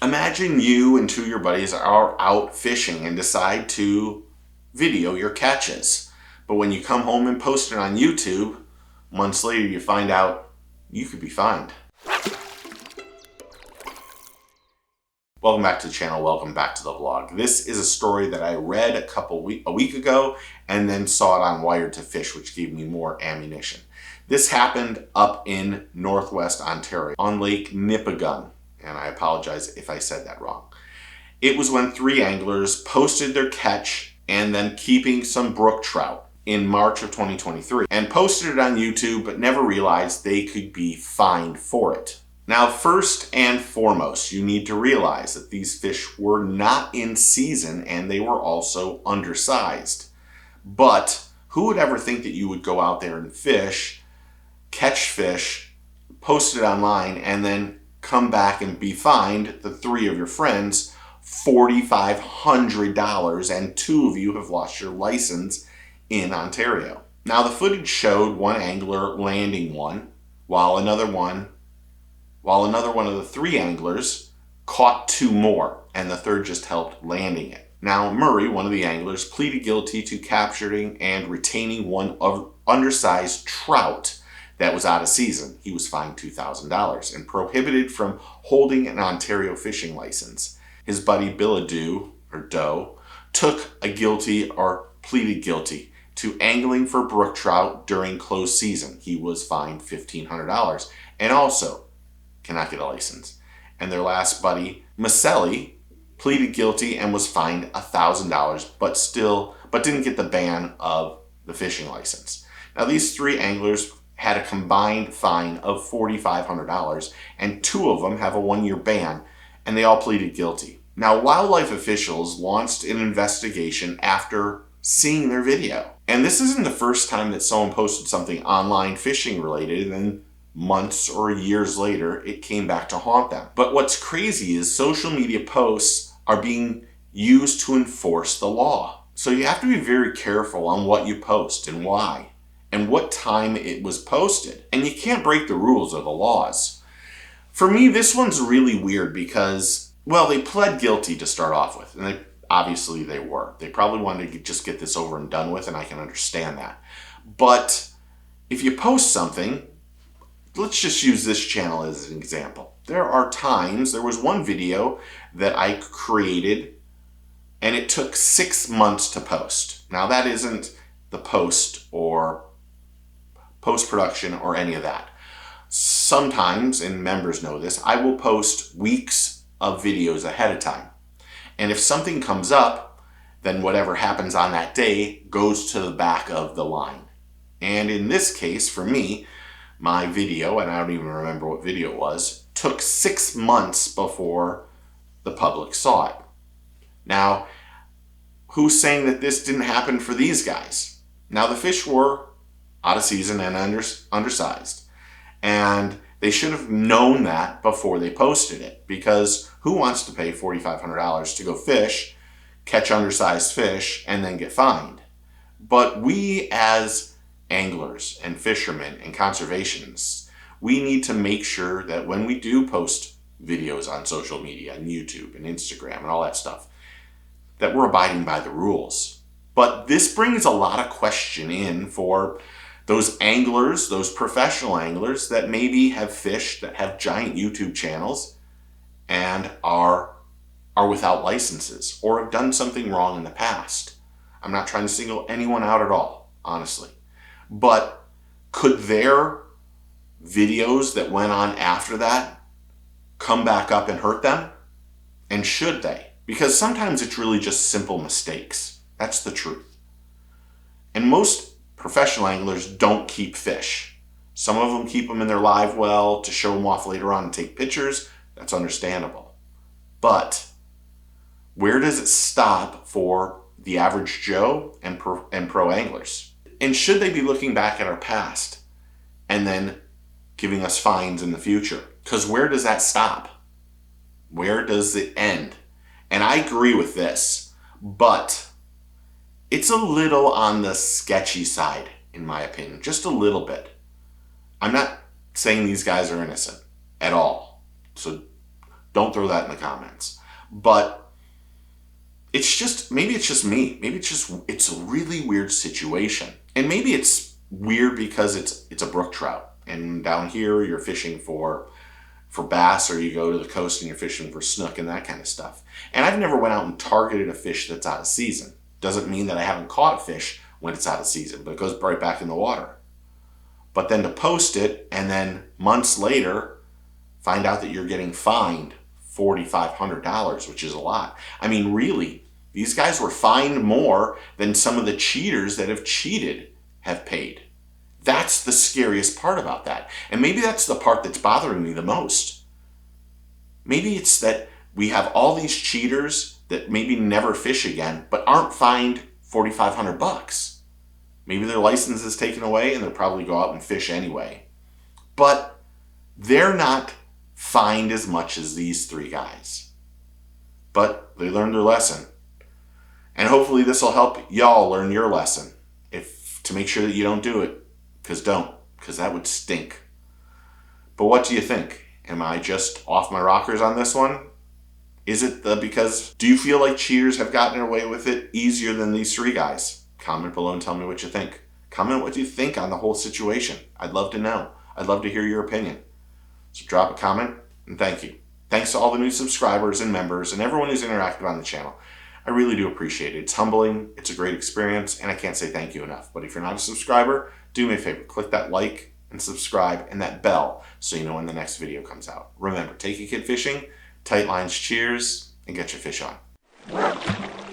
Imagine you and two of your buddies are out fishing and decide to video your catches. But when you come home and post it on YouTube, months later you find out you could be fined. Welcome back to the channel, welcome back to the vlog. This is a story that I read a week ago and then saw it on Wired to Fish, which gave me more ammunition. This happened up in Northwest Ontario on Lake Nipigon, and I apologize if I said that wrong. It was when three anglers posted their catch and then keeping some brook trout in March of 2023 and posted it on YouTube, but never realized they could be fined for it. Now, first and foremost, you need to realize that these fish were not in season and they were also undersized. But who would ever think that you would go out there and fish, catch fish, post it online, and then come back and be fined, the three of your friends, $4,500, and two of you have lost your license in Ontario. Now, the footage showed one angler landing one, while another one of the three anglers caught two more, and the third just helped landing it. Now, Murray, one of the anglers, pleaded guilty to capturing and retaining one undersized trout that was out of season. He was fined $2,000 and prohibited from holding an Ontario fishing license. His buddy Billadoo, or Doe, pleaded guilty to angling for brook trout during closed season. He was fined $1,500 and also cannot get a license. And their last buddy, Maselli, pleaded guilty and was fined $1,000, but didn't get the ban of the fishing license. Now, these three anglers had a combined fine of $4,500, and two of them have a 1-year ban, and they all pleaded guilty. Now, wildlife officials launched an investigation after seeing their video. And this isn't the first time that someone posted something online fishing related, and then months or years later, it came back to haunt them. But what's crazy is social media posts are being used to enforce the law. So you have to be very careful on what you post and why, and what time it was posted. And you can't break the rules or the laws. For me, this one's really weird because, well, they pled guilty to start off with, and obviously they were. They probably wanted to just get this over and done with, and I can understand that. But if you post something, let's just use this channel as an example. There was one video that I created and it took 6 months to post. Now, that isn't the post or post-production or any of that. Sometimes, and members know this, I will post weeks of videos ahead of time. And if something comes up, then whatever happens on that day goes to the back of the line. And in this case, for me, my video, and I don't even remember what video it was, took 6 months before the public saw it. Now, who's saying that this didn't happen for these guys? Now, the fish were out of season and undersized. And they should have known that before they posted it, because who wants to pay $4,500 to go fish, catch undersized fish, and then get fined? But we as anglers and fishermen and conservationists, we need to make sure that when we do post videos on social media and YouTube and Instagram and all that stuff, that we're abiding by the rules. But this brings a lot of question in for those anglers, those professional anglers that maybe have fished, that have giant YouTube channels and are without licenses or have done something wrong in the past. I'm not trying to single anyone out at all, honestly. But could their videos that went on after that come back up and hurt them? And should they? Because sometimes it's really just simple mistakes. That's the truth. And most professional anglers don't keep fish. Some of them keep them in their live well to show them off later on and take pictures. That's understandable. But where does it stop for the average Joe and pro anglers? And should they be looking back at our past and then giving us fines in the future? Because where does that stop? Where does it end? And I agree with this, but it's a little on the sketchy side, in my opinion, just a little bit. I'm not saying these guys are innocent at all. So Don't throw that in the comments. But it's just, maybe it's just me. Maybe it's a really weird situation. And maybe it's weird because it's a brook trout. And down here you're fishing for bass, or you go to the coast and you're fishing for snook and that kind of stuff. And I've never went out and targeted a fish that's out of season. Doesn't mean that I haven't caught a fish when it's out of season, but it goes right back in the water. But then to post it and then months later find out that you're getting fined $4,500, which is a lot. I mean, really, these guys were fined more than some of the cheaters that have cheated have paid. That's the scariest part about that. And maybe that's the part that's bothering me the most. Maybe it's that we have all these cheaters that maybe never fish again, but aren't fined $4,500. Maybe their license is taken away and they'll probably go out and fish anyway. But they're not fined as much as these three guys. But they learned their lesson. And hopefully this will help y'all learn your lesson, to make sure that you don't do it. Because that would stink. But what do you think? Am I just off my rockers on this one? Is it do you feel like cheaters have gotten away with it easier than these three guys? Comment below and tell me what you think. Comment what you think on the whole situation. I'd love to know. I'd love to hear your opinion. So drop a comment, and thank you. Thanks to all the new subscribers and members and everyone who's interacted on the channel. I really do appreciate it. It's humbling, it's a great experience, and I can't say thank you enough. But if you're not a subscriber, do me a favor, click that like and subscribe and that bell so you know when the next video comes out. Remember, take a kid fishing, tight lines, cheers, and get your fish on.